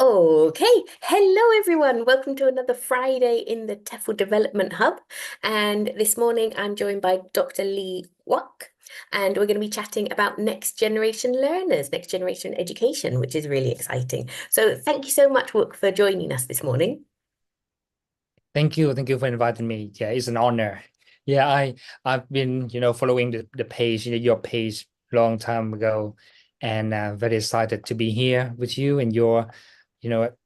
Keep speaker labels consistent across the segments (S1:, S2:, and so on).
S1: Okay, hello everyone. Welcome to another Friday in the TEFL Development Hub. And this morning I'm joined by Dr. Lee Quoc, and we're going to be chatting about next generation learners, next generation education, which is really exciting. So thank you so much, Quoc, for joining us this morning.
S2: Thank you. Thank you for inviting me. Yeah, it's an honor. Yeah, I've been, following the page, your page long time ago, and very excited to be here with you and your,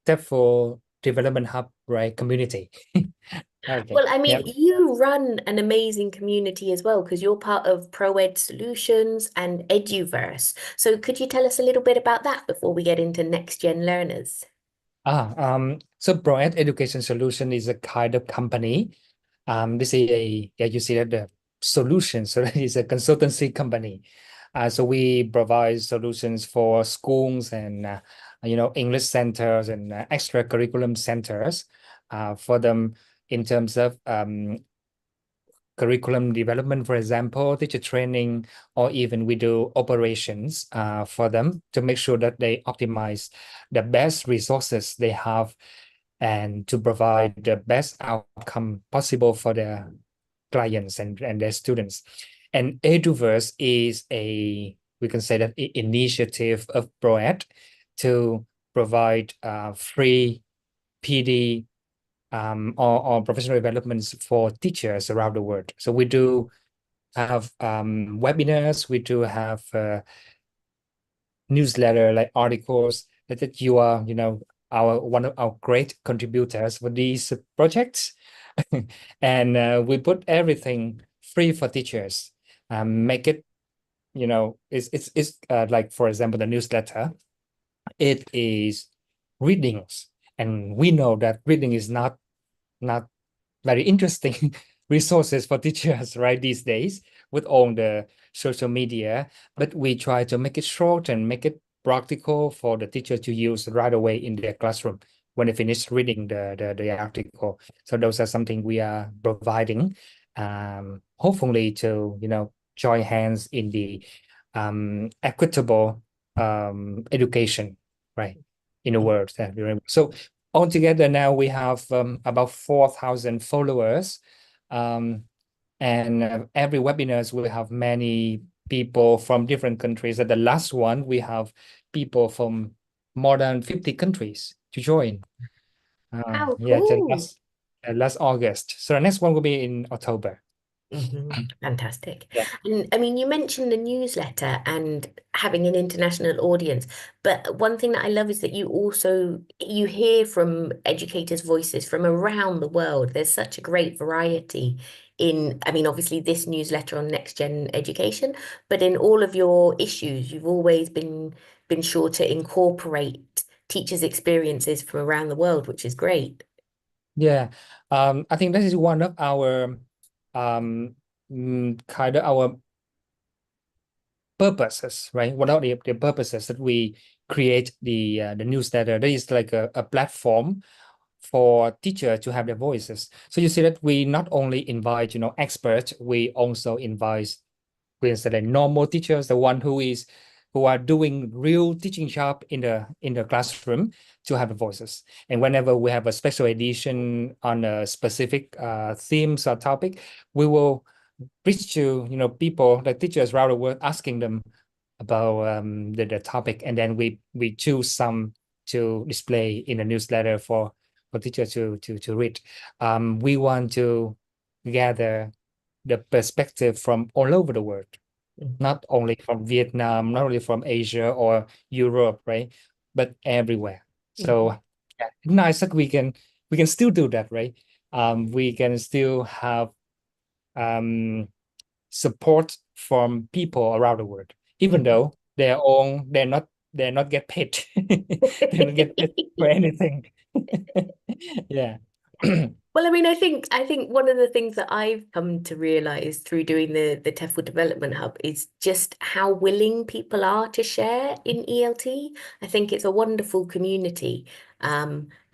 S2: Deptful Development Hub, right, community. Okay.
S1: Well, I
S2: Yeah.
S1: mean, you run an amazing community as well because you're part of ProEd Solutions and Eduverse. So could you tell us a little bit about that before we get into Next Gen Learners?
S2: So Broad Education Solution is a kind of company. This is you see that the solution. So that is a consultancy company. So we provide solutions for schools and English centers and extra curriculum centers for them in terms of curriculum development, for example, teacher training, or even we do operations for them to make sure that they optimize the best resources they have and to provide the best outcome possible for their clients and their students. And Eduverse is we can say that initiative of ProEd to provide free PD or professional developments for teachers around the world. So we do have webinars, we do have newsletter like articles that you are, our one of our great contributors for these projects. And we put everything free for teachers. Make it, it's like, for example, the newsletter, it is readings. And we know that reading is not very interesting resources for teachers right these days with all the social media, but we try to make it short and make it practical for the teacher to use right away in their classroom when they finish reading the article. So those are something we are providing, hopefully to join hands in the equitable education, right, in the world. So altogether now we have about 4,000 followers. Um, and every webinars will have many people from different countries. At the last one, we have people from more than 50 countries to join.
S1: How
S2: Yeah, the
S1: cool.
S2: last August. So the next one will be in October.
S1: Fantastic.
S2: Yeah.
S1: And I mean, you mentioned the newsletter and having an international audience, but one thing that I love is that you hear from educators' voices from around the world. There's such a great variety in, I mean, obviously this newsletter on next gen education, but in all of your issues, you've always been sure to incorporate teachers' experiences from around the world, which is great.
S2: Yeah. I think this is one of our um kind of our purposes, right? What are the purposes that we create the newsletter? That is like a platform for teachers to have their voices. So you see that we not only invite, experts, we also invite, we say, the normal teachers, the one who are doing real teaching job in the classroom to have the voices. And whenever we have a special edition on a specific themes or topic, we will reach to people like teachers around the world asking them about the topic, and then we choose some to display in a newsletter for teachers to read. We want to gather the perspective from all over the world, not only from Vietnam, not only from Asia or Europe, right, but everywhere. So
S1: Mhm.
S2: yeah, nice that we can still do that, right? We can still have um support from people around the world, even though they're not get paid. They don't get paid for anything. Yeah.
S1: Well, I mean, I think one of the things that I've come to realize through doing the TEFL Development Hub is just how willing people are to share in ELT. I think it's a wonderful community.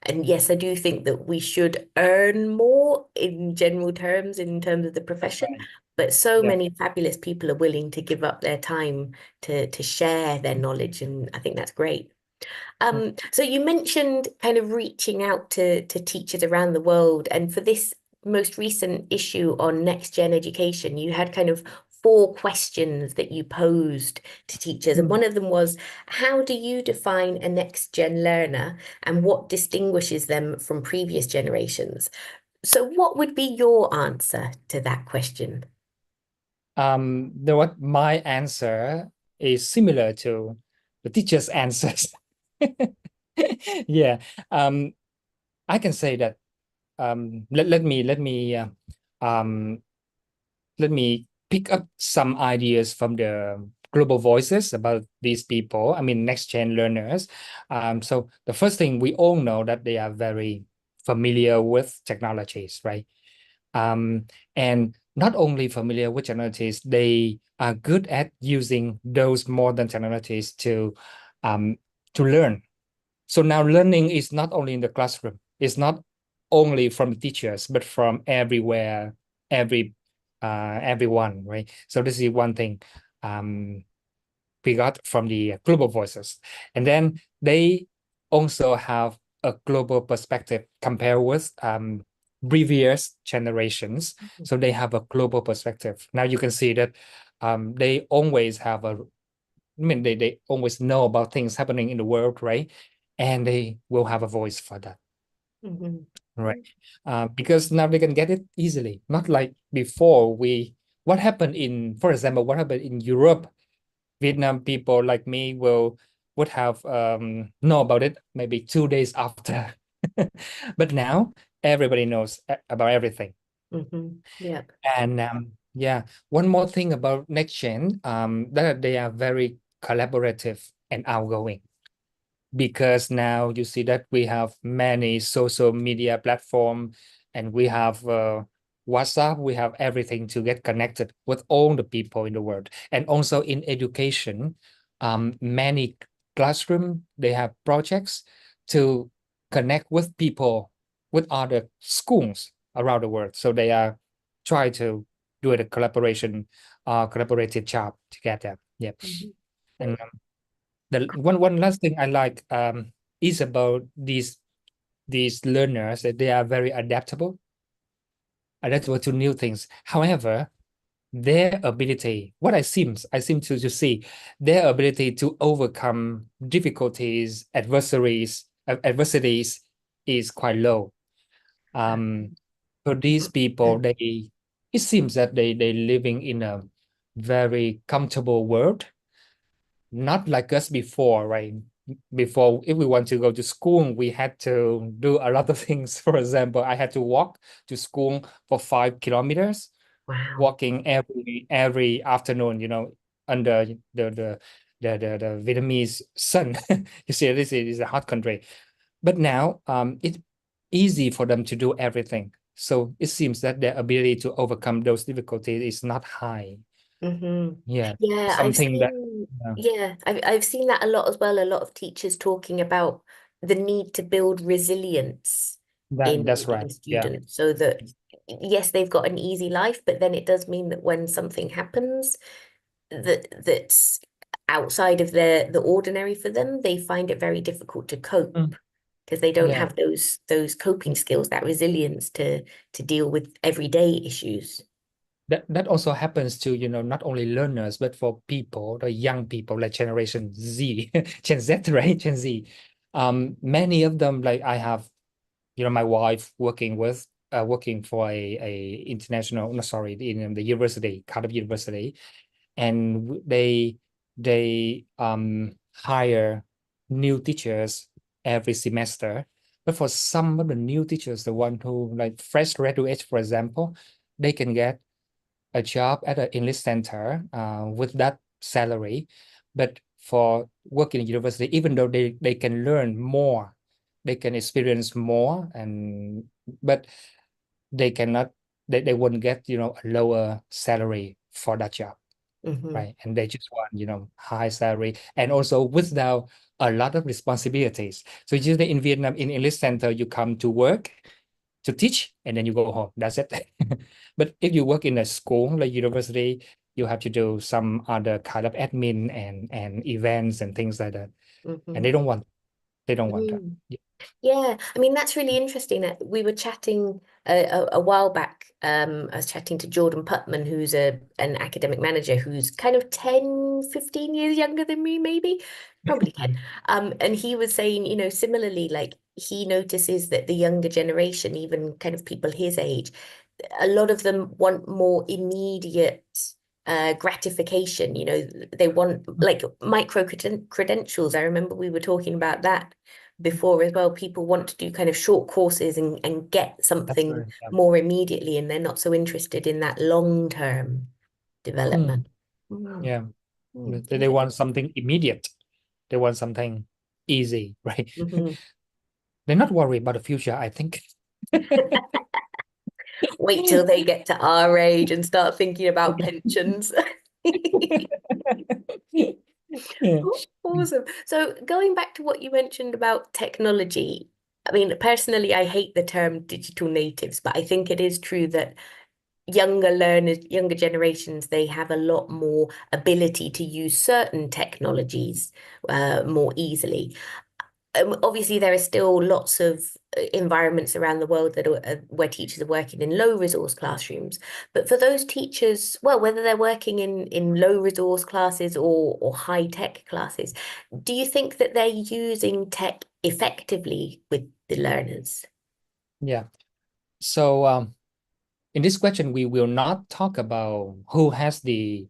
S1: And yes, I do think that we should earn more in general terms, in terms of the profession,
S2: Right.
S1: but so
S2: Yeah.
S1: many fabulous people are willing to give up their time to share their knowledge, and I think that's great. So you mentioned kind of reaching out to teachers around the world, and for this most recent issue on next gen education, you had kind of four questions that you posed to teachers, and
S2: Mm.
S1: one of them was, how do you define a next gen learner, and what distinguishes them from previous generations? So what would be your answer to that question?
S2: What my answer is similar to the teacher's answers. Yeah. I can say that um let me pick up some ideas from the global voices about these people. I mean, next gen learners. So the first thing, we all know that they are very familiar with technologies, right? And not only familiar with technologies, they are good at using those modern technologies um, to learn. So now learning is not only in the classroom, it's not only from the teachers, but from everywhere, every everyone, right? So this is one thing um, we got from the global voices. And then they also have a global perspective compared with previous generations. So they have a global perspective. Now you can see that they always have a, I mean, they always know about things happening in the world, right? And they will have a voice for that,
S1: Mhm.
S2: right? Because now they can get it easily, not like before. What happened in, for example, what happened in Europe, Vietnam people like me would have know about it maybe 2 days after. But now everybody knows about everything.
S1: Yeah.
S2: And yeah, one more thing about next gen, that they are very collaborative and outgoing, because now you see that we have many social media platform, and we have WhatsApp, we have everything to get connected with all the people in the world. And also in education, many classroom, they have projects to connect with people with other schools around the world. So they are try to do a collaborative job together. Yep.
S1: Mhm.
S2: And the one last thing I like is about these learners, that they are very adaptable to new things. However, their ability, what I seem to see, their ability to overcome difficulties, adversities is quite low. Um, for these people, they it seems that they living in a very comfortable world, not like us before, right? Before, if we want to go to school, we had to do a lot of things. For example, I had to walk to school for 5 kilometers,
S1: Wow.
S2: walking every afternoon, under the Vietnamese sun. You see, this is a hot country. But now it's easy for them to do everything. So it seems that their ability to overcome those difficulties is not high. Yeah,
S1: Yeah, I've
S2: something that
S1: seen,
S2: uh,
S1: yeah, I've seen that a lot as well. A lot of teachers talking about the need to build resilience
S2: that's right.
S1: in
S2: Yeah.
S1: students so that yes, they've got an easy life, but then it does mean that when something happens that's outside of the ordinary for them, they find it very difficult to cope
S2: Mm.
S1: because they don't
S2: Yeah.
S1: have those coping skills, that resilience to deal with everyday issues.
S2: That also happens to, not only learners, but for people, the young people like Generation Z, Gen Z, right? Gen Z. Many of them, like I have, my wife working for a international, no, sorry, in the university, Cardiff University, and they hire new teachers every semester. But for some of the new teachers, the one who like fresh graduates, for example, they can get a job at an English center with that salary. But for working in university, even though they can learn more, they can experience more, and but they cannot, they won't get, a lower salary for that job,
S1: Hmm.
S2: right? And they just want, high salary, and also without a lot of responsibilities. So usually in Vietnam, in English center, you come to work, to teach, and then you go home. That's it. But if you work in a school like university, you have to do some other kind of admin and events and things like that. And they
S1: Hmm.
S2: don't want. They don't want that.
S1: Mm. Yeah, I mean, that's really interesting that we were chatting a while back. I was chatting to Jordan Putman, who's an academic manager who's kind of 10, 15 years younger than me, maybe, probably 10. And he was saying, similarly, like he notices that the younger generation, even kind of people his age, a lot of them want more immediate gratification. They want like micro credentials. I remember we were talking about that before as well. People want to do kind of short courses and get
S2: That's
S1: something
S2: right. Yeah.
S1: more immediately, and they're not so interested in that long-term
S2: Mm,
S1: development. Mm,
S2: yeah. They
S1: interesting.
S2: want something immediate. They want something easy, right?
S1: Mhm.
S2: They're not worried about the future, I think.
S1: Wait till they get to our age and start thinking about pensions.
S2: Yeah.
S1: Awesome. So going back to what you mentioned about technology, I mean, personally, I hate the term digital natives, but I think it is true that younger learners, younger generations, they have a lot more ability to use certain technologies more easily. Obviously, there are still lots of environments around the world that are where teachers are working in low resource classrooms. But for those teachers, well, whether they're working in low resource classes or high tech classes, do you think that they're using tech effectively with the learners?
S2: Yeah. So in this question, we will not talk about who has the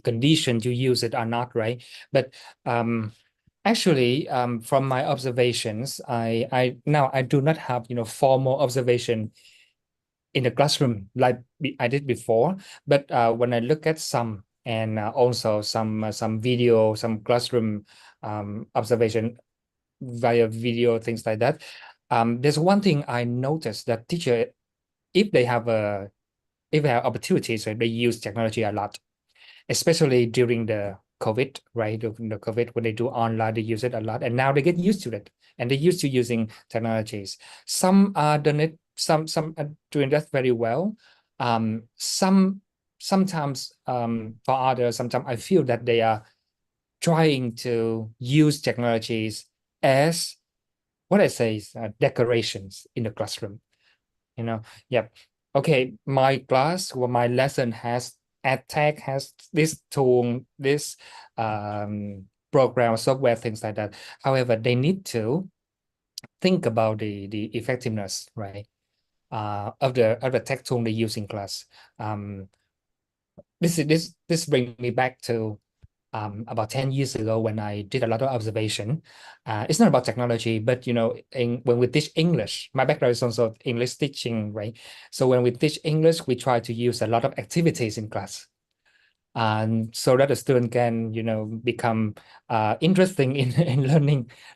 S2: condition to use it or not, right? But actually, from my observations, I do not have formal observation in the classroom like I did before. But when I look at some and also some video, some classroom observation via video, things like that. There's one thing I noticed that teacher, if they have a if they have opportunities, they use technology a lot, especially during the COVID, right? During the COVID, when they do online, they use it a lot, and now they get used to it, and they're used to using technologies. Some are done it, some are doing that very well. Sometimes for others, sometimes I feel that they are trying to use technologies as what I say is decorations in the classroom. Yep. Okay, my class or my lesson has tech has this tool, this program, software, things like that. However, they need to think about the effectiveness, right? Of the tech tool they use in class. Um, this brings me back to about 10 years ago when I did a lot of observation. It's not about technology, but when we teach English, my background is also English teaching, right? So when we teach English, we try to use a lot of activities in class. And so that the student can, become interesting in, in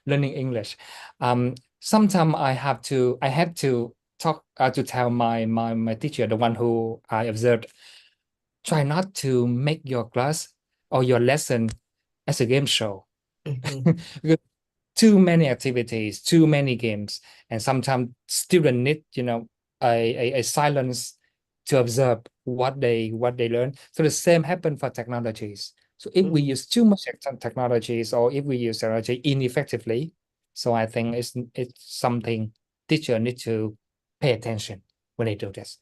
S2: learning English. Sometimes I had to talk to tell my teacher, the one who I observed, try not to make your class or your lesson as a game show.
S1: Mhm.
S2: Because too many activities, too many games, and sometimes students need, a silence to observe what they learn. So the same happen for technologies. So if we
S1: Mhm.
S2: use too much technologies, or if we use technology ineffectively, so I think it's something teacher need to pay attention when they do this.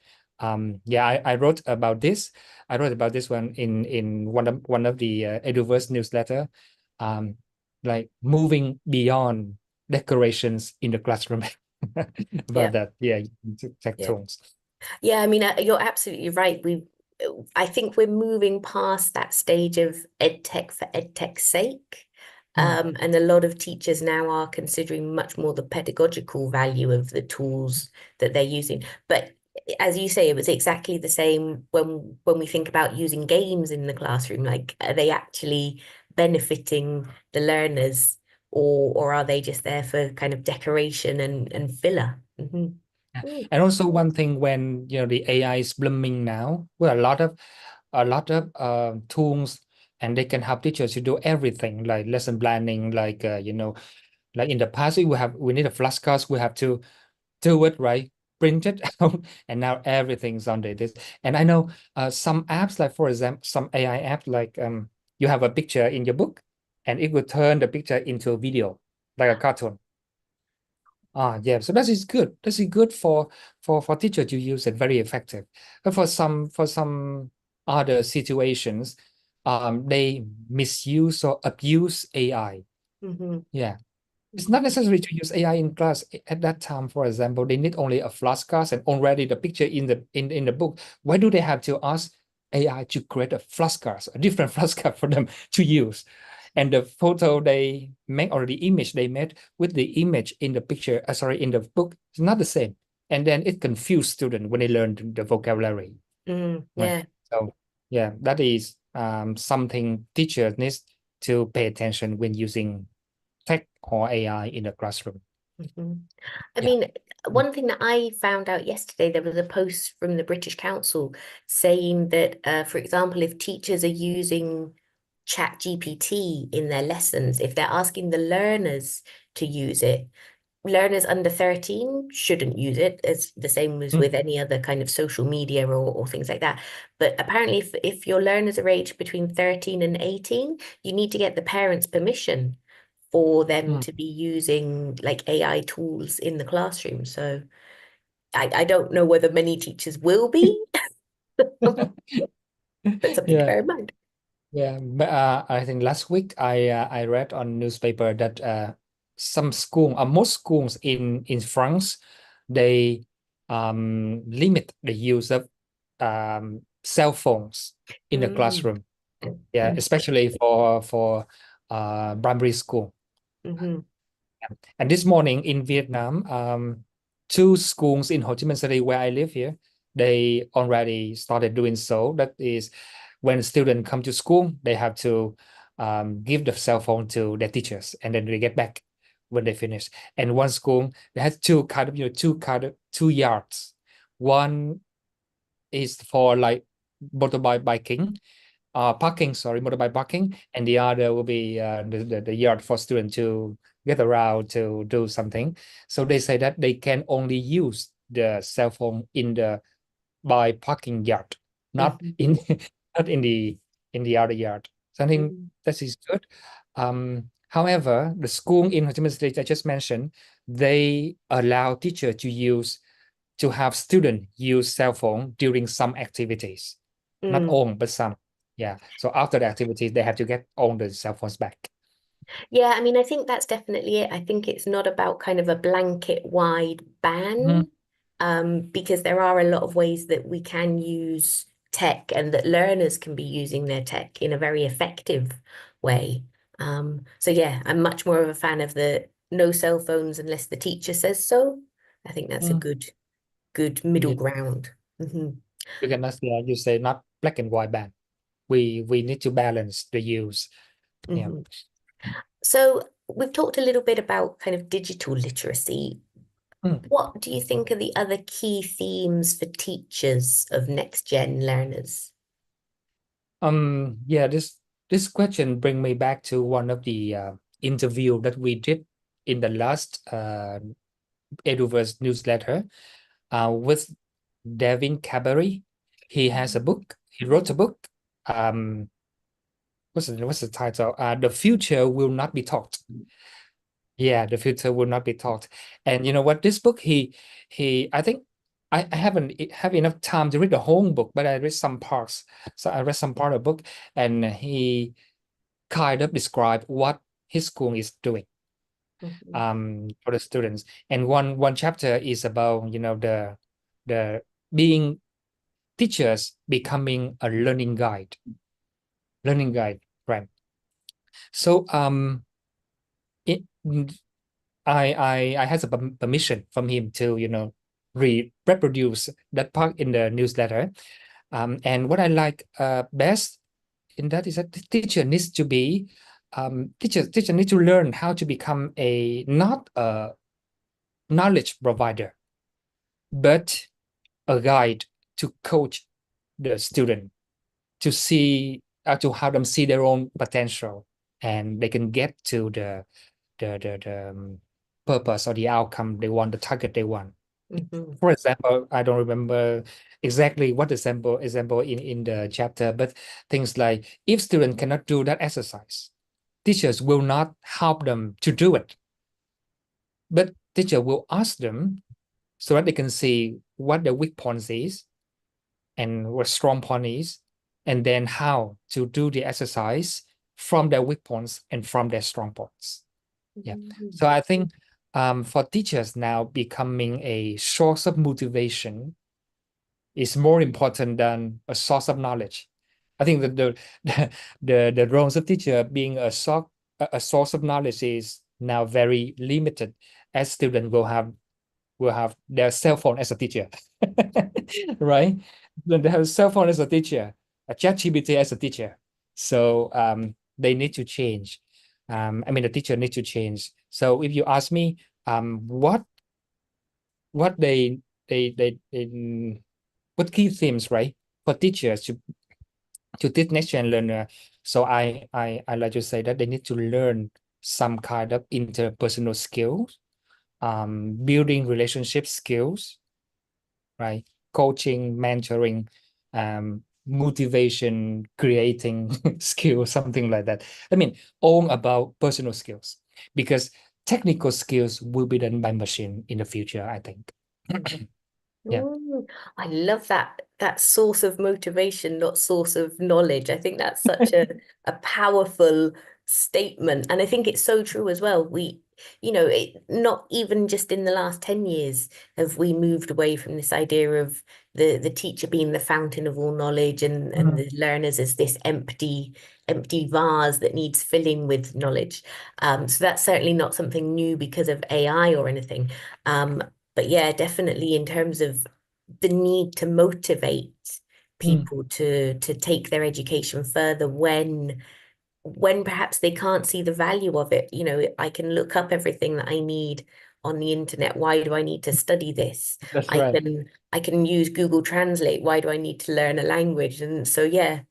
S2: Yeah, I wrote about this. I wrote about this one in one of the Eduverse newsletter. Um, like moving beyond decorations in the classroom about
S1: Yeah.
S2: that. Yeah, tech
S1: Yeah.
S2: tools.
S1: Yeah, I mean, you're absolutely right. I think we're moving past that stage of ed tech for ed tech's sake.
S2: Mm.
S1: And a lot of teachers now are considering much more the pedagogical value of the tools that they're using. But as you say, it was exactly the same when we think about using games in the classroom. Like, are they actually benefiting the learners, or are they just there for kind of decoration and filler?
S2: Yeah.
S1: Mm,
S2: And also one thing, when the AI is blooming now, with a lot of tools, and they can help teachers to do everything like lesson planning, like like in the past we need a flashcards, we have to do it, right, print it out, and now everything's on this. And I know some apps, like for example some AI apps, like you have a picture in your book, and it will turn the picture into a video. like a cartoon. Yeah, so that is good. That is good for teacher to use it, very effective. But for some other situations, they misuse or abuse AI.
S1: Hmm.
S2: Yeah. It's not necessary to use AI in class at that time. For example, they need only a flashcard and already the picture in the book. Why do they have to ask AI to create a flashcard, a different flashcard for them to use? And the photo they make or the image they made with the image in the picture, sorry, in the book, is not the same. And then it confused students when they learn the vocabulary. Right.
S1: Yeah.
S2: So yeah, that is something teachers needs to pay attention when using tech or AI in the classroom.
S1: Hmm. I
S2: Yeah.
S1: mean, one thing that I found out yesterday, there was a post from the British Council saying that, for example, if teachers are using Chat GPT in their lessons, if they're asking the learners to use it, learners under 13 shouldn't use it. It's the same as
S2: Mm,
S1: with any other kind of social media or things like that. But apparently, if your learners are aged between 13 and 18, you need to get the parents' permission for them
S2: mm.
S1: to be using like AI tools in the classroom. So I don't know whether many teachers will be, but something to
S2: Yeah,
S1: bear in mind.
S2: yeah. But I think last week I read on newspaper that some school, most schools in France, they limit the use of cell phones in the
S1: Mm.
S2: classroom. Yeah, especially for primary school.
S1: Mm-hmm.
S2: And this morning in Vietnam, two schools in Ho Chi Minh City where I live here, they already started doing so. That is, when students come to school, they have to give the cell phone to their teachers, and then they get back when they finish. And one school, they has two kind of, two yards. One is for like motorbike biking, parking, sorry, motorbike parking, and the other will be the yard for students to get around to do something. So they say that they can only use the cell phone in the by parking yard, not
S1: Mm-hmm.
S2: in not in the other yard. So I think
S1: Mm-hmm.
S2: that is good. However, the school in Ho Chi Minh City I just mentioned, they allow teacher to have students use cell phone during some activities, not
S1: Mm.
S2: all, but some. Yeah. So after the activities, they have to get all the cell phones back.
S1: Yeah, I mean, I think that's definitely it. I think it's not about kind of a blanket wide
S2: Mhm.
S1: ban, because there are a lot of ways that we can use tech and that learners can be using their tech in a very effective way. So yeah, I'm much more of a fan of the no cell phones unless the teacher says so. I think that's a
S2: Mm.
S1: good middle
S2: Yeah.
S1: ground. Hmm.
S2: You cannot, yeah, you say not black and white ban. We need to balance the use. Yeah.
S1: Hmm. So we've talked a little bit about kind of digital literacy.
S2: Mm.
S1: What do you think are the other key themes for teachers of next gen learners?
S2: Yeah, this question bring me back to one of the interview that we did in the last Eduverse newsletter with Devin Cabaret. He has a book. He wrote a book. Um, what's the title? The future will not be taught. Yeah, the future will not be taught. And you know what? This book, he I think I haven't have enough time to read the whole book, but I read some parts. So I read some part of the book, and he kind of described what his school is doing
S1: Mhm.
S2: for the students. And one chapter is about, you know, the being teachers becoming a learning guide, right? So it I had some permission from him to, you know, reproduce that part in the newsletter. And what I like best in that is that the teacher needs to be teacher need to learn how to become a not a knowledge provider, but a guide to coach the student to see to have them see their own potential, and they can get to the purpose or the outcome they want, the target they want.
S1: Mhm.
S2: For example, I don't remember exactly what example in the chapter, but things like if students cannot do that exercise, teachers will not help them to do it. but teacher will ask them so that they can see what the weak points is and what strong point is, and then how to do the exercise from their weak points and from their strong points. Yeah.
S1: Mm.
S2: So I think for teachers now, becoming a source of motivation is more important than a source of knowledge. I think that the roles of teacher being a source of knowledge is now very limited, as students will have their cell phone as a teacher, right? Then they have a cell phone as a teacher, a ChatGPT as a teacher. So they need to change. I mean, the teacher needs to change. So if you ask me, what they what key themes, right, for teachers to teach next gen learner. So I like to say that they need to learn some kind of interpersonal skills, building relationship skills, right? Coaching, mentoring, motivation, creating skills, something like that. I mean, all about personal skills, because technical skills will be done by machine in the future, I think. Yeah.
S1: Mm, I love that source of motivation, not source of knowledge. I think that's such a powerful statement. And I think it's so true as well. Not even just in the last 10 years have we moved away from this idea of the teacher being the fountain of all knowledge and
S2: Mhm.
S1: the learners as this empty vase that needs filling with knowledge. So that's certainly not something new because of AI or anything. Um, but yeah, definitely in terms of the need to motivate
S2: Mm.
S1: people to take their education further when perhaps they can't see the value of it. I can look up everything that I need on the internet. Why do I need to study this?
S2: That's
S1: I
S2: right.
S1: can I can use Google Translate. Why do I need to learn a language? And so yeah,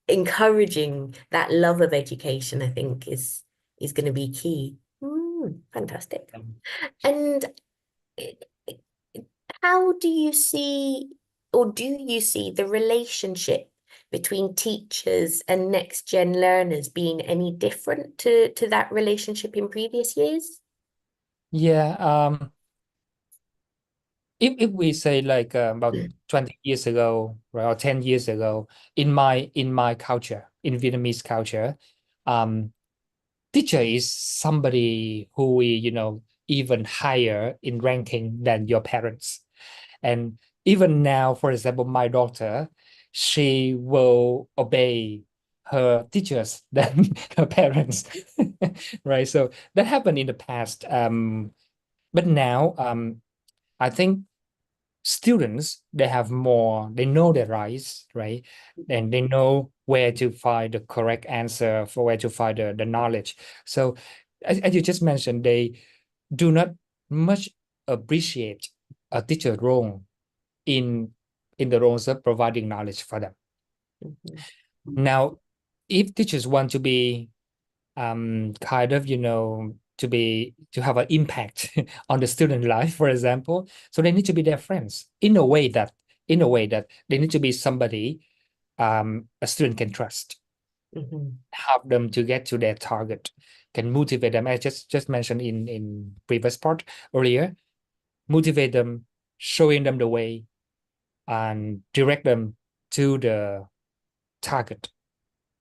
S1: encouraging that love of education, I think, is going to be key. Fantastic. And how do you see, or do you see the relationship between teachers and next gen learners being any different to that relationship in previous years?
S2: Yeah. If we say like about 20 years ago, right, or 10 years ago, in my culture, in Vietnamese culture, um, teacher is somebody who we, even higher in ranking than your parents. And even now, for example, my daughter, she will obey her teachers than her parents, right? So that happened in the past. But now, I think students, they know their rights, right? And they know where to find the correct answer, for where to find the knowledge. So as you just mentioned, they do not much appreciate a teacher role in the roles of providing knowledge for them.
S1: Mhm.
S2: Now, if teachers want to be kind of, to have an impact on the student life, for example, so they need to be their friends in a way that they need to be somebody a student can trust,
S1: Mhm.
S2: help them to get to their target, can motivate them. I just mentioned in previous part earlier, motivate them, showing them the way, and direct them to the target,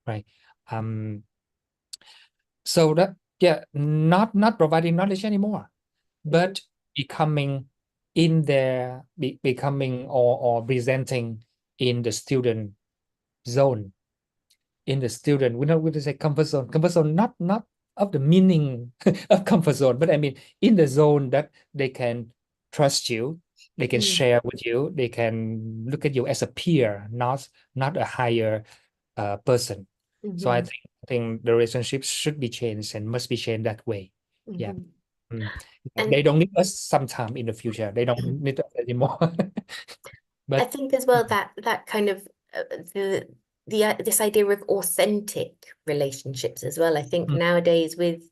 S2: right? Um, so that, yeah, not providing knowledge anymore,
S1: Mhm.
S2: but becoming becoming or presenting in the student zone, in the student, we know we say comfort zone, not of the meaning of comfort zone, but I mean in the zone that they can trust you, they can
S1: Mhm.
S2: share with you, they can look at you as a peer, not a higher person. So
S1: Mhm.
S2: I think the relationship should be changed and must be changed that way. Yeah.
S1: Mhm.
S2: Mm.
S1: And
S2: They don't need us sometime in the future. They don't need us anymore.
S1: I
S2: But
S1: think as well that kind of this idea of authentic relationships as well. I think
S2: mm,
S1: nowadays with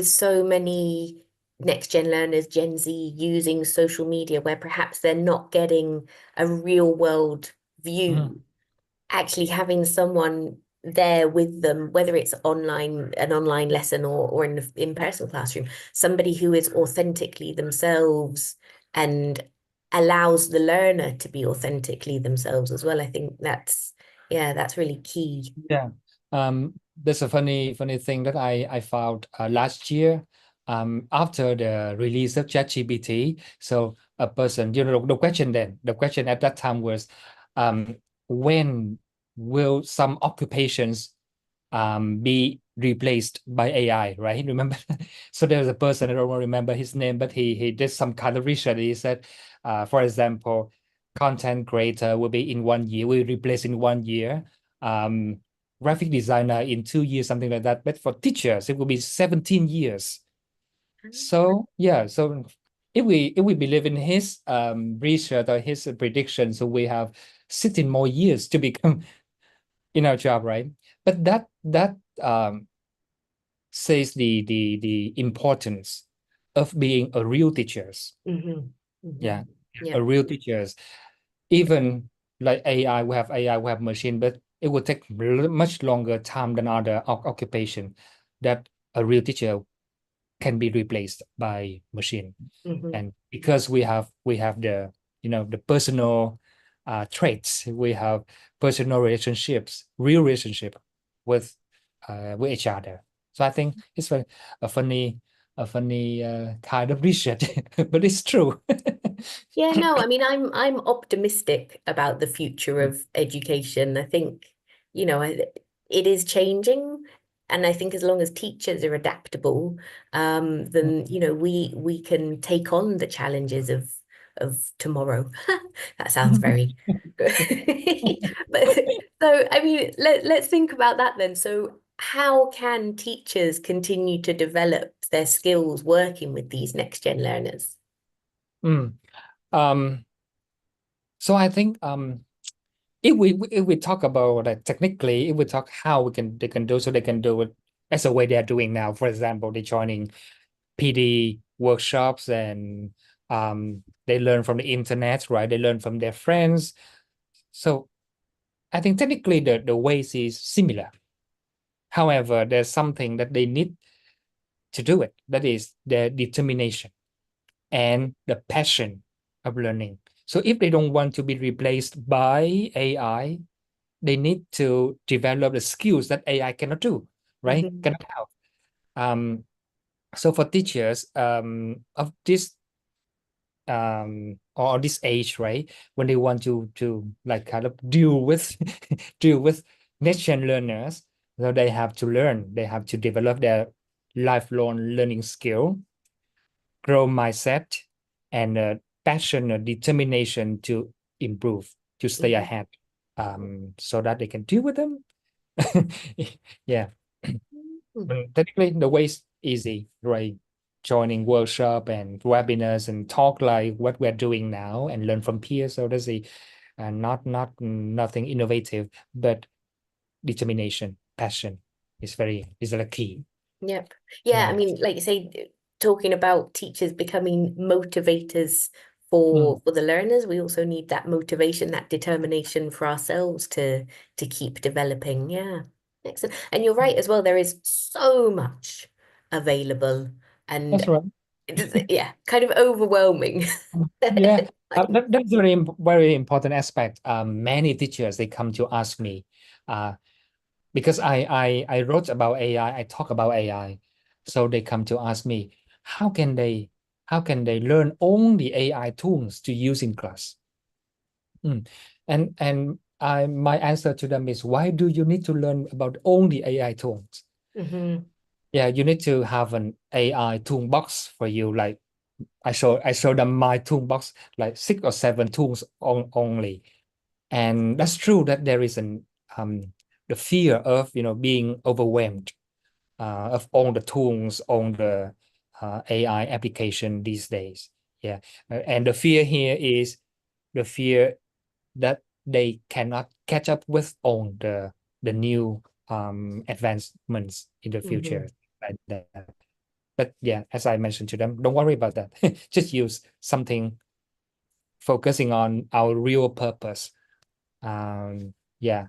S1: so many next gen learners, Gen Z using social media where perhaps they're not getting a real world
S2: mm,
S1: view, actually having someone there with them, whether it's an online lesson or in an in-person classroom, somebody who is authentically themselves and allows the learner to be authentically themselves as well. I think yeah, that's really key.
S2: Yeah. There's a funny thing that I found last year. After the release of ChatGPT, so a person, the question at that time was, um, when will some occupations be replaced by AI, right? Remember? So there's a person, I don't remember his name, but he did some kind of research. He said, for example, content creator will be in 1 year, will replace in 1 year. Um, Graphic designer in 2 years, something like that. But for teachers, it will be 17 years. So yeah, so if we believe in his research or his prediction, so we have 16 more years to become in our job, right? But that says the importance of being a real teachers.
S1: Hmm. Hmm.
S2: Yeah,
S1: Yeah.
S2: a real teachers. Even like AI, we have machine, but it will take much longer time than other occupation that a real teacher can be replaced by machine.
S1: Hmm.
S2: And because we have the the personal traits, we have personal relationships, real relationship with with each other. So I think it's a funny kind of research, but it's true.
S1: Yeah, no, I mean, I'm optimistic about the future of education. I think, it is changing, and I think as long as teachers are adaptable, then we can take on the challenges of tomorrow. That sounds very good. But so, I mean, let's think about that then. So, how can teachers continue to develop their skills working with these next gen learners?
S2: Mm. Um, so I think if we talk about that technically, if we talk how they can do, so they can do it as the way they are doing now. For example, they're joining PD workshops and they learn from the internet, right? They learn from their friends. So I think technically the ways is similar. However, there's something that they need to do it. That is their determination and the passion of learning. So if they don't want to be replaced by AI, they need to develop the skills that AI cannot do, right?
S1: Hmm.
S2: Cannot help. Um, so for teachers of this or this age, right, when they want to like kind of deal with deal with next gen learners, so they have to learn, they have to develop their lifelong learning skill, grow mindset, and passion and determination to improve, to stay
S1: Hmm.
S2: ahead, so that they can deal with them. Yeah. Technically, the way is easy, right? Joining workshop and webinars and talk like what we're doing now and learn from peers. So that's the not nothing innovative, but determination, passion is the key.
S1: Yep. Yeah, I
S2: Mm.
S1: mean, like you say, talking about teachers becoming motivators
S2: Mm.
S1: for the learners, we also need that motivation, that determination for ourselves to keep developing. Yeah. Excellent. And you're right as well, there is so much available and
S2: That's right.
S1: yeah, kind of overwhelming.
S2: Yeah,
S1: Like,
S2: that's a very important aspect. Many teachers they come to ask me, uh, because I wrote about AI, I talk about AI, so they come to ask me how can they learn all the AI tools to use in class. Mm. And my answer to them is, why do you need to learn about all the AI tools?
S1: hmm.
S2: Yeah, you need to have an AI toolbox for you. Like I show them my toolbox, like 6 or 7 tools only. And that's true that there is um the fear of being overwhelmed of all the tools on the AI application these days. Yeah. And the fear here is the fear that they cannot catch up with all the new advancements in the
S1: Hmm.
S2: future like that. But yeah, as I mentioned to them, don't worry about that. Just use something focusing on our real purpose. Yeah.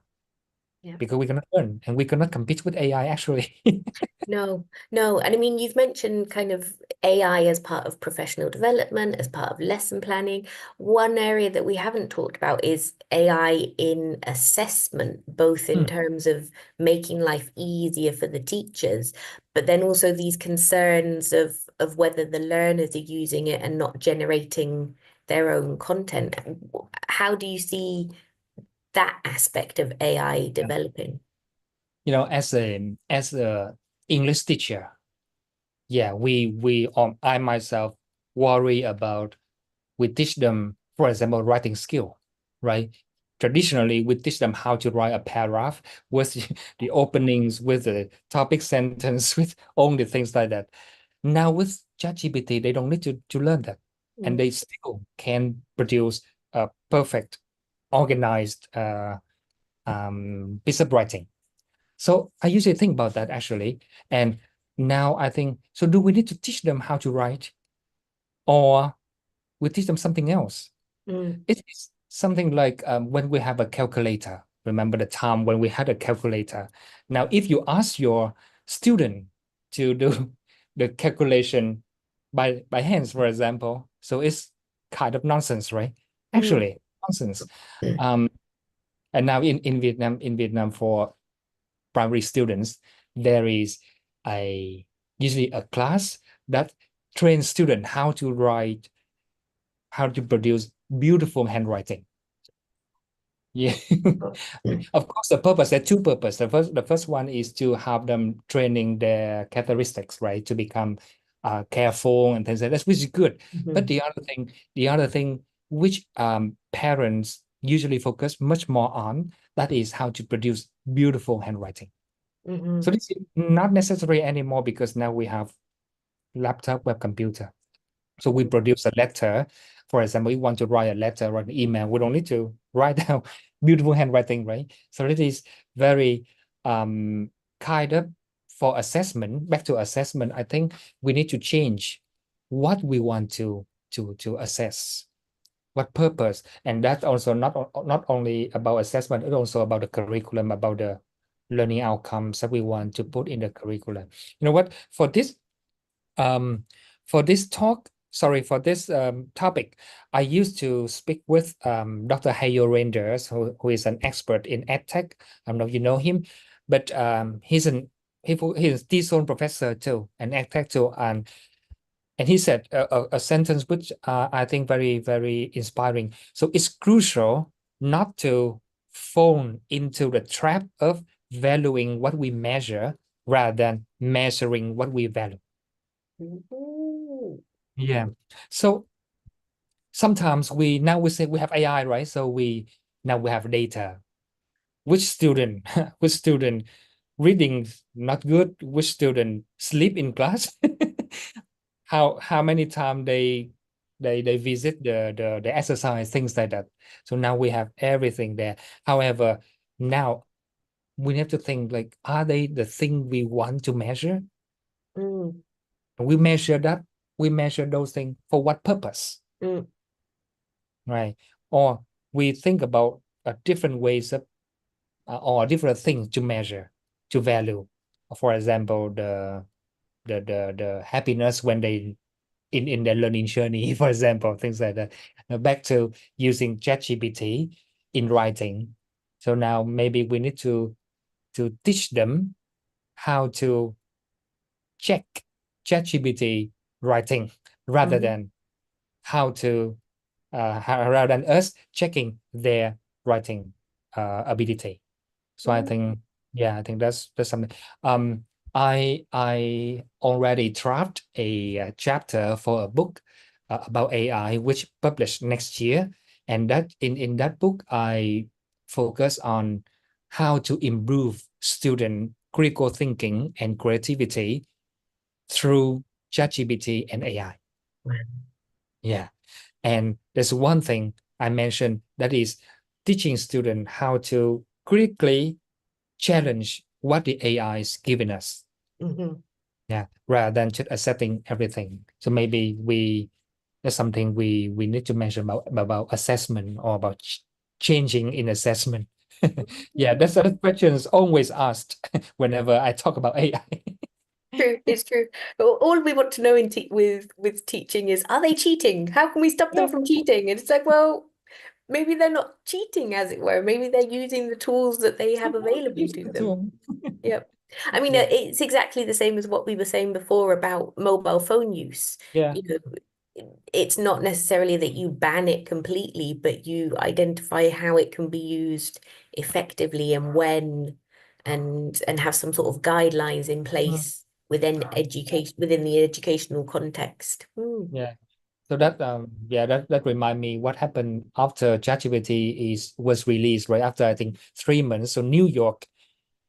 S1: Yeah.
S2: because we cannot learn and we cannot compete with AI actually.
S1: No, no. And I mean, you've mentioned kind of AI as part of professional development, as part of lesson planning. One area that we haven't talked about is AI in assessment, both in
S2: Hmm.
S1: terms of making life easier for the teachers, but then also these concerns of whether the learners are using it and not generating their own content. How do you see that aspect of AI
S2: Yeah.
S1: developing?
S2: As a English teacher, yeah, I myself worry about we teach them, for example, writing skill, right? Traditionally, we teach them how to write a paragraph with the openings, with the topic sentence, with only things like that. Now with ChatGPT, they don't need to learn that, and
S1: Mm,
S2: they still can produce a perfect, organized piece of writing. So I usually think about that actually, and now I think, so do we need to teach them how to write, or we teach them something else?
S1: mm,
S2: It is something like when we have a calculator. Remember the time when we had a calculator. Now, if you ask your student to do the calculation by hands, for example, so it's kind of nonsense, right?
S1: mm,
S2: Actually, nonsense.
S1: mm,
S2: Um, and now in Vietnam for primary students, there is a usually a class that trains students how to write, how to produce beautiful handwriting. Yeah.
S1: mm,
S2: Of course, the purpose, there are two purposes. The first one is to have them training their characteristics, right? To become careful and things like that, which is good. But
S1: mhm,
S2: the other thing which parents usually focus much more on, that is how to produce beautiful handwriting. So
S1: mhm,
S2: this is not necessary anymore because now we have laptop, web computer. So we
S1: mhm,
S2: produce a letter. For example, you want to write a letter or an email, we don't need to write down beautiful handwriting, right? So it is very kind of for assessment, back to assessment, I think we need to change what we want to assess, what purpose. And that's also not only about assessment, it's also about the curriculum, about the learning outcomes that we want to put in the curriculum. You know what? Um, for this talk, sorry, for this topic, I used to speak with Dr. Hayo Renders, who is an expert in edtech. I don't know if you know him, but he's DSON professor too, an edtech too, and he said a sentence which I think very, very inspiring. So it's crucial not to fall into the trap of valuing what we measure rather than measuring what we value.
S1: mhm,
S2: Yeah. So sometimes we say we have AI, right? So we have data. Which student, which student reading not good, which student sleep in class, how many times they visit the exercise, things like that. So now we have everything there. However, now we have to think like, are they the thing we want to measure?
S1: mm,
S2: We measure that, we measure those things for what purpose?
S1: mm,
S2: Right? Or we think about different ways of or different things to measure, to value. For example, the happiness when they in their learning journey, for example, things like that. Now back to using ChatGPT in writing. So now maybe we need to teach them how to check ChatGPT writing rather
S1: mhm,
S2: than how to rather than us checking their writing ability. So I
S1: mm,
S2: think, yeah, I think that's something. Um, I already draft a chapter for a book about AI, which published next year, and that in that book I focus on how to improve student critical thinking and creativity through ChatGPT and AI. Yeah. And there's one thing I mentioned, that is teaching students how to critically challenge what the AI is giving us.
S1: mhm,
S2: Yeah. Rather than just accepting everything. So maybe that's something we need to mention about assessment, or about changing in assessment. Yeah, that's a question is always asked whenever I talk about AI.
S1: True, it's true. All we want to know in te with teaching is, are they cheating? How can we stop them
S2: Yeah,
S1: from cheating? And it's like, well, maybe they're not cheating, as it were. Maybe they're using the tools that they have available
S2: use
S1: to
S2: the
S1: them.
S2: tool.
S1: Yep. I mean,
S2: Yeah,
S1: it's exactly the same as what we were saying before about mobile phone use.
S2: yeah.
S1: You know, it's not necessarily that you ban it completely, but you identify how it can be used effectively and when, and have some sort of guidelines in
S2: Mm,
S1: place within the educational context. Mm.
S2: yeah. So that yeah, that remind me what happened after ChatGPT is was released, right? After I think 3 months. So New York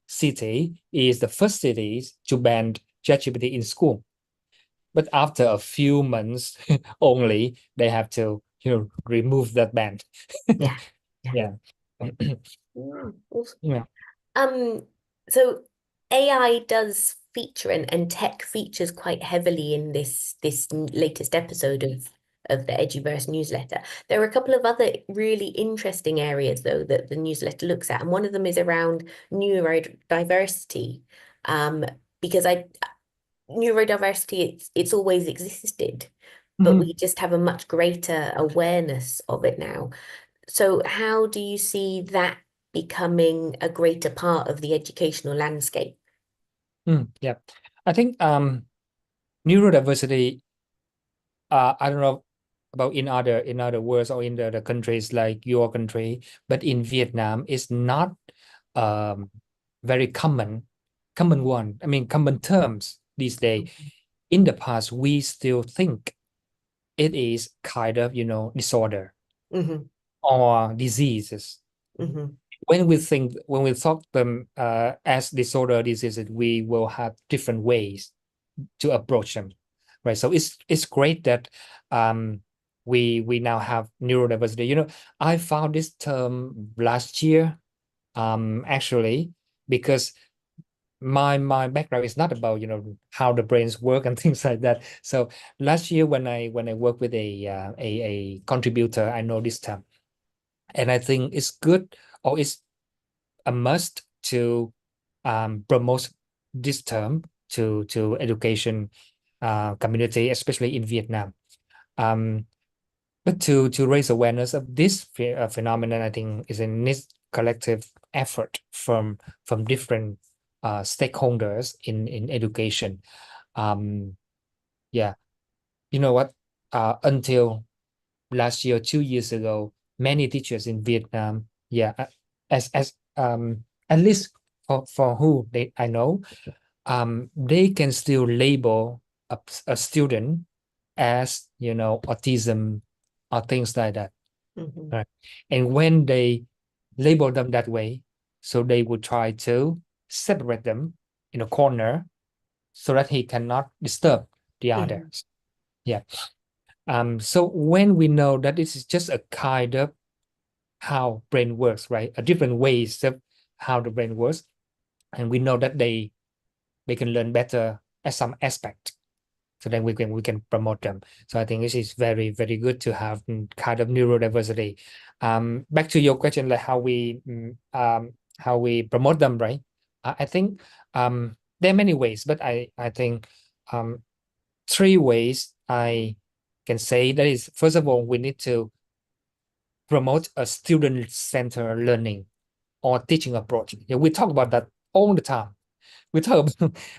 S2: City is the first city to ban ChatGPT in school. But after a few months only, they have to, remove that ban.
S1: Yeah. Yeah.
S2: Yeah.
S1: Awesome.
S2: Yeah.
S1: Um, so AI does feature and tech features quite heavily in this latest episode of the Eduverse newsletter. There are a couple of other really interesting areas though that the newsletter looks at, and one of them is around neurodiversity. Um, because I neurodiversity it's always existed, but
S2: Mhm.
S1: we just have a much greater awareness of it now. So how do you see that becoming a greater part of the educational landscape?
S2: Yeah. I think neurodiversity, I don't know about in other words or in the countries like your country, but in Vietnam it's not um very common one. I mean common terms these days. In the past, we still think it is kind of, disorder
S1: Hmm.
S2: or diseases.
S1: Hmm.
S2: When we talk them as disorder diseases, we will have different ways to approach them, right? So it's great that we now have neurodiversity. I found this term last year, actually, because my background is not about how the brains work and things like that. So last year when I worked with a contributor, I know this term, and I think it's good or it's a must to promote this term to education community, especially in Vietnam. Um, but to raise awareness of this phenomenon, I think is a needs collective effort from different stakeholders in education. Um, yeah, you know what? Until last year, 2 years ago, many teachers in Vietnam, yeah, as at least for who I know, they can still label a student as autism or things like that,
S1: Hmm.
S2: right? And when they label them that way, so they would try to separate them in a corner so that he cannot disturb the
S1: Hmm.
S2: others. Yeah. So when we know that this is just a kind of how brain works, right? A different ways of how the brain works, and we know that they can learn better at some aspect. So then we can promote them. So I think this is very, very good to have kind of neurodiversity. Back to your question, like how we promote them, right? I think there are many ways, but I think um, three ways I can say that is, first of all, we need to promote a student-centered learning or teaching approach. Yeah, we talk about that all the time. We talk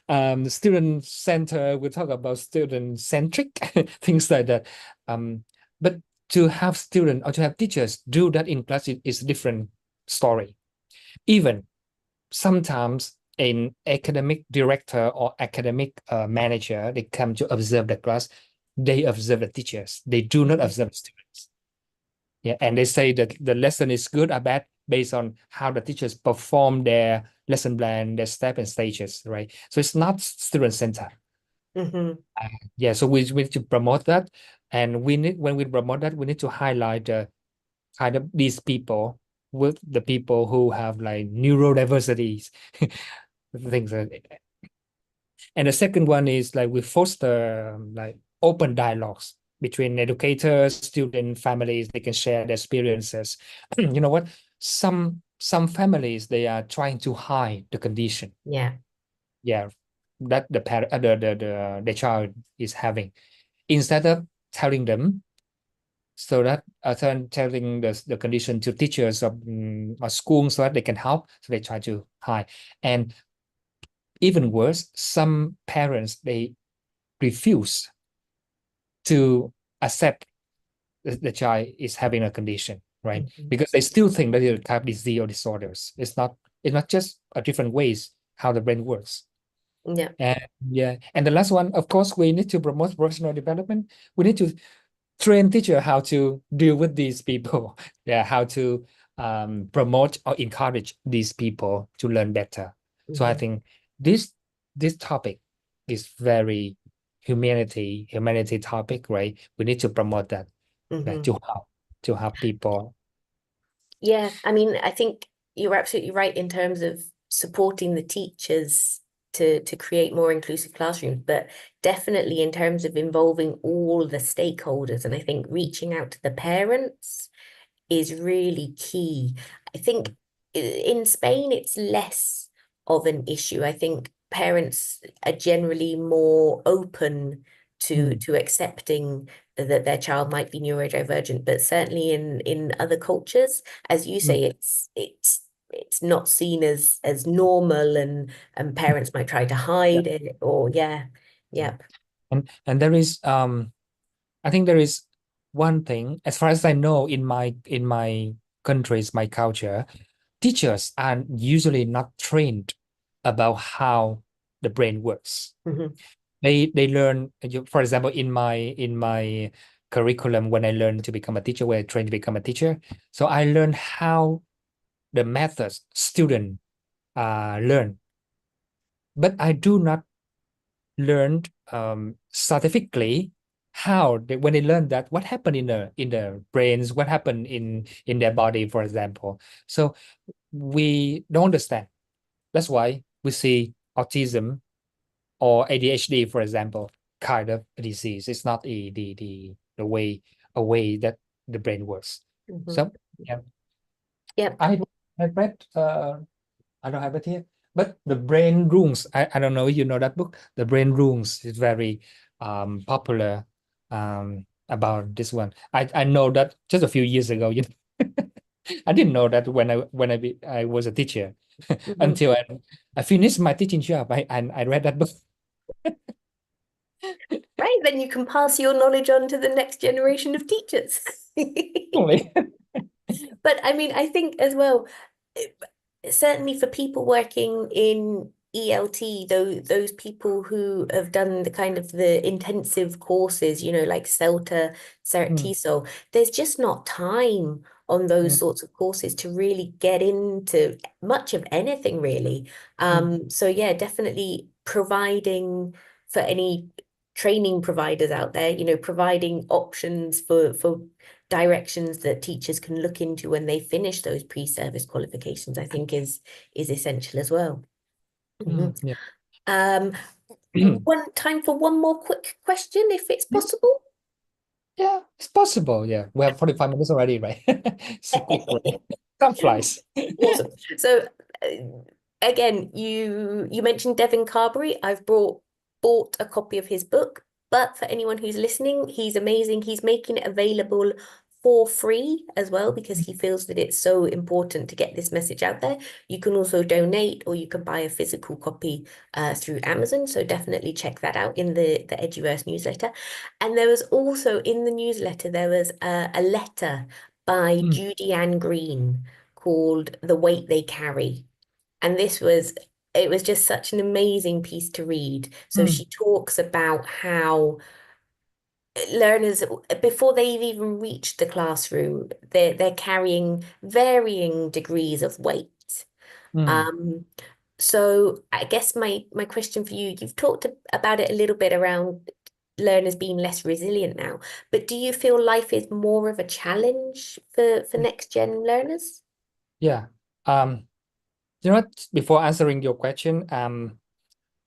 S2: about student center, we talk about student centric, things like that. But to have students or to have teachers do that in class is a different story. Even sometimes an academic director or academic manager, they come to observe the class, they observe the teachers, they do not
S1: Hmm.
S2: observe students. Yeah, and they say that the lesson is good or bad based on how the teachers perform their lesson plan, their step and stages, right? So it's not student center.
S1: Hmm.
S2: Yeah, so we need to promote that, and we need when we promote that, we need to highlight the kind of these people with the people who have like neurodiversities, things like. And the second one is like we foster like open dialogues between educators, student, families. They can share their experiences. You know what? Some some families they are trying to hide the condition.
S1: Yeah.
S2: Yeah, that the parent, the child is having, instead of telling them, so that telling the condition to teachers or schools so that they can help. So they try to hide, and even worse, some parents they refuse to accept the child is having a condition, right?
S1: Mhm.
S2: Because they still think that it's a type disease or disorders. It's not just a different ways how the brain works.
S1: Yeah.
S2: And yeah, and the last one, of course, we need to promote professional development. We need to train teacher how to deal with these people. Yeah, how to promote or encourage these people to learn better. So I
S1: Hmm.
S2: think this this topic is very humanity topic, right? We need to promote that, right,
S1: Hmm.
S2: to help people.
S1: Yeah, I mean, I think you're absolutely right in terms of supporting the teachers to create more inclusive classrooms, but definitely in terms of involving all the stakeholders, and I think reaching out to the parents is really key. I think in Spain, it's less of an issue. I think parents are generally more open
S2: Mm,
S1: to accepting that their child might be neurodivergent, but certainly in other cultures, as you
S2: mm,
S1: say, it's not seen as normal, and parents might try to
S2: yeah.
S1: hide it, or yeah,
S2: Mm.
S1: yeah.
S2: And there is I think there is one thing, as far as I know, in my countries, my culture, teachers are usually not trained about how the brain works.
S1: Hmm.
S2: They learn, for example, in my curriculum, when I learned to become a teacher, when I trained to become a teacher, so I learned how the methods student learn, but I do not learn scientifically how when they learn that what happened in the brains, what happened in their body, for example. So we don't understand. That's why we see autism or ADHD, for example, kind of a disease. It's not the way that the brain works.
S1: Hmm.
S2: So yeah,
S1: Yep.
S2: I I read I don't have it here, but the brain rules. I don't know if you know that book. The brain rules is very popular about this one. I know that just a few years ago. I didn't know that when I was a teacher
S1: Hmm.
S2: until I finished my teaching job. I read that book.
S1: Right, then you can pass your knowledge on to the next generation of teachers.
S2: Only.
S1: But I mean, I think as well, eh, certainly for people working in ELT, those people who have done the kind of the intensive courses, like CELTA, CERT,
S2: Mm,
S1: TESOL, there's just not time on those
S2: mm,
S1: sorts of courses to really get into much of anything really.
S2: mm,
S1: So yeah, definitely providing for any training providers out there, providing options for directions that teachers can look into when they finish those pre-service qualifications, I think is essential as well. Mhm.
S2: yeah.
S1: Um, one time for one more quick question, if it's
S2: Yeah,
S1: possible.
S2: yeah, it's possible. Yeah, we have 45 minutes already, right? It's a quick break. Time flies.
S1: Awesome. So uh, again, you mentioned Devin Carberry. I've bought a copy of his book, but for anyone who's listening, he's amazing. He's making it available for free as well because he feels that it's so important to get this message out there. You can also donate or you can buy a physical copy through Amazon. So definitely check that out in the Eduverse newsletter. And there was also in the newsletter, there was a letter by
S2: Mm,
S1: Judy Ann Green called The Weight They Carry. And it was just such an amazing piece to read. So
S2: mm,
S1: she talks about how learners, before they've even reached the classroom, they're carrying varying degrees of weight.
S2: mm.
S1: Um, so I guess my question for you, you've talked about it a little bit around learners being less resilient now, but do you feel life is more of a challenge for next gen learners?
S2: Yeah. Um, you know what? Before answering your question,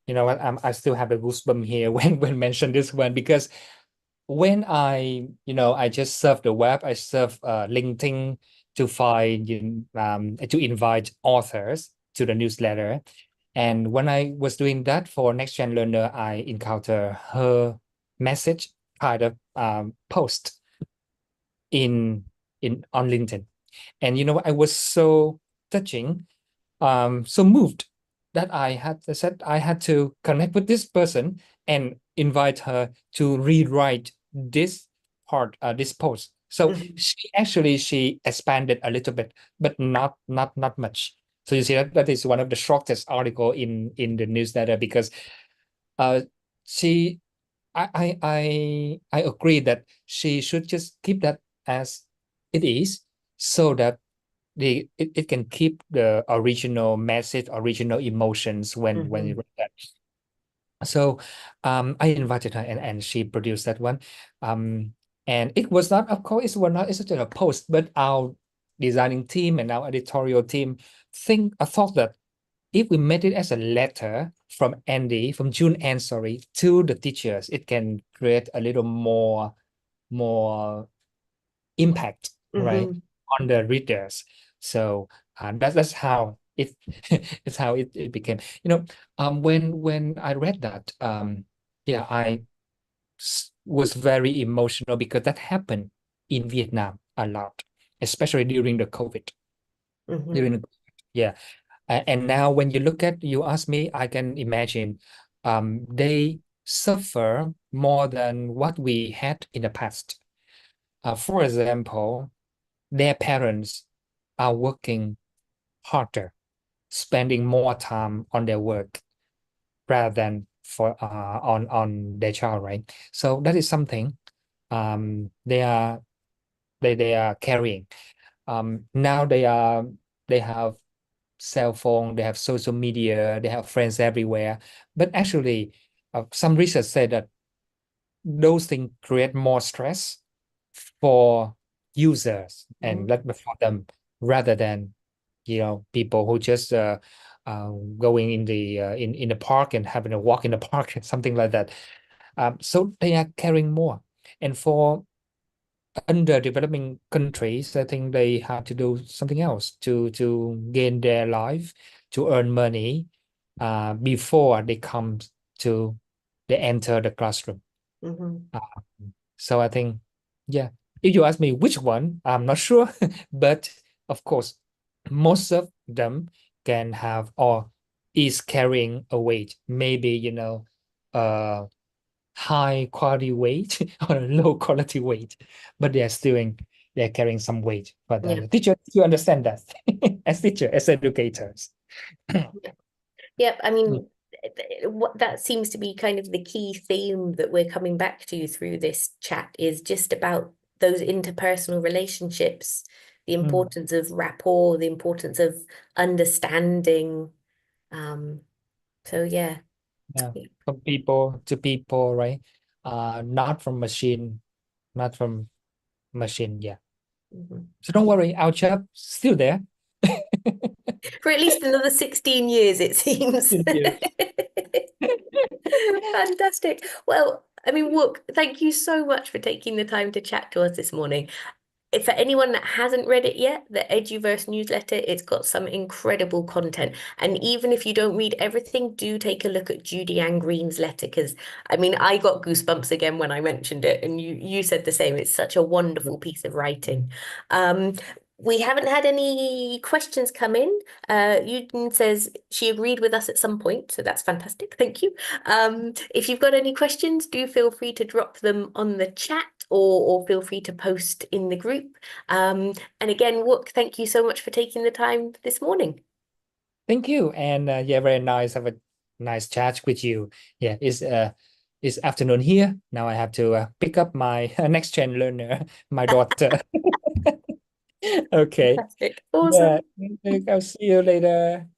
S2: you know what? I still have a goosebump here when mentioned this one because when I just surf the web, I surf LinkedIn, to find to invite authors to the newsletter. And when I was doing that for NextGen Learner, I encounter her message kind of post in on LinkedIn. And you know what? I was so touching, so moved that I said I had to connect with this person and invite her to rewrite this part, this post. So
S1: Mhm.
S2: she expanded a little bit, but not much. So you see that is one of the shortest article in the newsletter, because uh she I agree that she should just keep that as it is, so that it can keep the original message, original emotions when you
S1: Mhm.
S2: read that. So I invited her, and she produced that one. And it was not, of course, it was not, it's just a post, but our designing team and our editorial team thought that if we made it as a letter from June Ann, sorry, to the teachers, it can create a little more impact, right,
S1: Mhm.
S2: on the readers. So that's how it it's how it became. When I read that, yeah, was very emotional, because that happened in Vietnam a lot, especially during the COVID.
S1: Mhm.
S2: During the, yeah, and now when you ask me, I can imagine they suffer more than what we had in the past. For example, their parents are working harder, spending more time on their work rather than for on their child, right? So that is something they are carrying. Now they have cell phone, they have social media, they have friends everywhere. But actually, some research said that those things create more stress for users and
S1: Mhm.
S2: let for them, rather than people who just going in the park and having a walk in the park and something like that. So they are caring more. And for underdeveloping countries, I think they have to do something else to gain their life, to earn money before to they enter the classroom.
S1: Mhm.
S2: Uh, so I think, yeah, if you ask me which one, I'm not sure, but of course, most of them can have or is carrying a weight, maybe uh high quality weight or a low quality weight, but they're carrying some weight. But
S1: Yeah.
S2: the teacher, you understand that as teacher, as educators.
S1: Yep. I
S2: Mm,
S1: mean, what that seems to be kind of the key theme that we're coming back to through this chat is just about those interpersonal relationships, the
S2: mm,
S1: importance of rapport, the importance of understanding. Um, so yeah.
S2: yeah, from people to people, right? Not from machine, not from machine. Yeah.
S1: Mhm.
S2: So don't worry, our chap still there.
S1: For at least another 16 years, it seems.
S2: Yes.
S1: Fantastic. Well, I mean, look, thank you so much for taking the time to chat to us this morning. If for anyone that hasn't read it yet, the Eduverse newsletter, it's got some incredible content. And even if you don't read everything, do take a look at Judy Ann Green's letter, because I mean, I got goosebumps again when I mentioned it, and you said the same. It's such a wonderful piece of writing. Um, we haven't had any questions come in. Eugene says she agreed with us at some point, so that's fantastic. Thank you. If you've got any questions, do feel free to drop them on the chat or feel free to post in the group. And again, Wook, thank you so much for taking the time this morning.
S2: Thank you. And yeah, very nice. Have a nice chat with you. Yeah, it's afternoon here. Now I have to pick up my next gen learner, my daughter. Okay.
S1: Fantastic.
S2: Yeah.
S1: Awesome.
S2: I'll see you later.